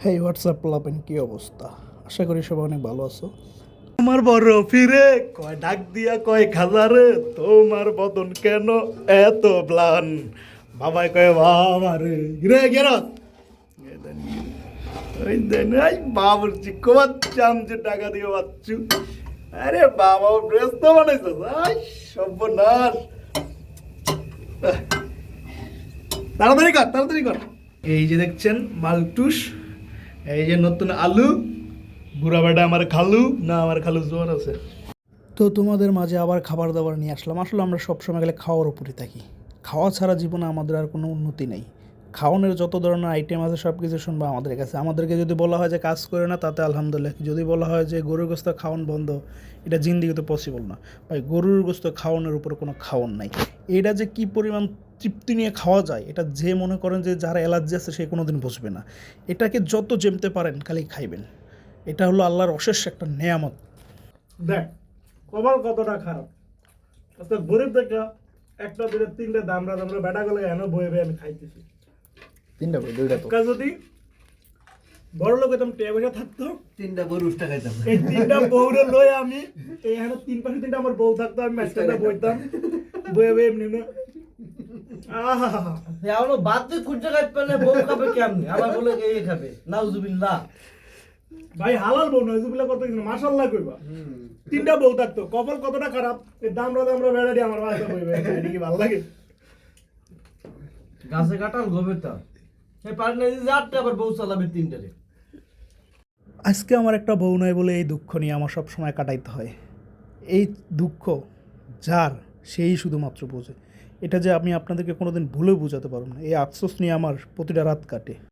হেই WhatsApp পোলাপেন, কী অবস্থা? আশা করি সবাই অনেক ভালো আছো। আমার বড় ফিরে কয় ডাক দিয়া কয় খাজারে তোমার বদন কেন এত প্লান বাবাই কয় বাবা রে রে গেরত ওই দেন এই বাবুর চিকোবাচ্চাম যে টাকা দিয়ে বাচ্চু আরে বাবা ড্রেস তো বানাইছো আই সর্বনাশ তাড়াতাড়ি কর এই যে দেখছেন মালটুস এই যে নতুন আলু বুড়া বেটা আমার খালু না আমার খালু জোয়ার আছে। তো তোমাদের মাঝে আবার খাবার দাবার নিয়ে আসলাম। আসলে আমরা সবসময় গেলে খাওয়ার উপরে থাকি। খাওয়া ছাড়া জীবনে আমাদের আর কোনো উন্নতি নেই। খাওয়ানোর যত ধরনের আইটেম আছে সব কিছু শুনবো আমাদের কাছে। আমাদেরকে যদি বলা হয় যে কাজ করে না, তাতে আলহামদুলিল্লাহ। যদি বলা হয় যে গরুর গোস্ত খাওয়ান বন্ধ, এটা জিন্দিগিতে পসিবল না ভাই। গরুর গোস্ত খাওয়ানোর উপরে কোনো খাওয়ান নাই। এটা যে কী পরিমাণ তৃপ্তি নিয়ে খাওয়া যায়, এটা যে মনে করেন যে যারা অ্যালার্জি আছে সে কোনো দিন বুঝবে না। এটাকে যত জমতে পারেন খালি খাইবেন। এটা হলো আল্লাহর অশেষ একটা নেয়ামত। দেখ কপাল কতটা খারাপ, আচ্ছা গরিব দেখা একটা দুটো তিনটে দামরা দামরা বেটা গেলে এনে বয়ে বয়ে আমি খাইতেছি। একটা যদি বড় লোক একদম টেয়া বসে থাকতো, তিনটা গরু উষ্টা খাইতাম। এই তিনটা বউরে লয়ে আমি এখানে তিন পাশে তিনটা আমার বউ থাকতো, আমি মাঝখানটা বইতাম বয়ে বয়ে এমনি এমনি আহা এখনো বাদ দিয়ে খুঁজে খাইতে পারলে বউ খাবে কেমনি? আবার বলে এই খাবে নাউজুবিল্লাহ। ভাই হালাল বউ নয় জুবিলা কত কিন্তু মাশাআল্লাহ কইবা। তিনটা বউ থাকতো, কপাল কতটা খারাপ। এই দামরা দামরা বেড়াটি আমার বাড়িতে বইবে, এটা কি ভালো লাগে? গাছে কাটাল গবে তা সে পারে না যে আটটা আবার বউ চালাবে তিনটারে। আজকে আমার একটা বউ নাই বলে এই দুঃখ নিয়ে আমার সব সময় কাটাইতে হয়। এই দুঃখ যার সেই শুধুমাত্র বোঝে। এটা যে আমি আপনাদেরকে কোনোদিন ভুলেও বোঝাতে পারবো না। এই আফসোস নিয়ে আমার প্রতিটা রাত কাটে।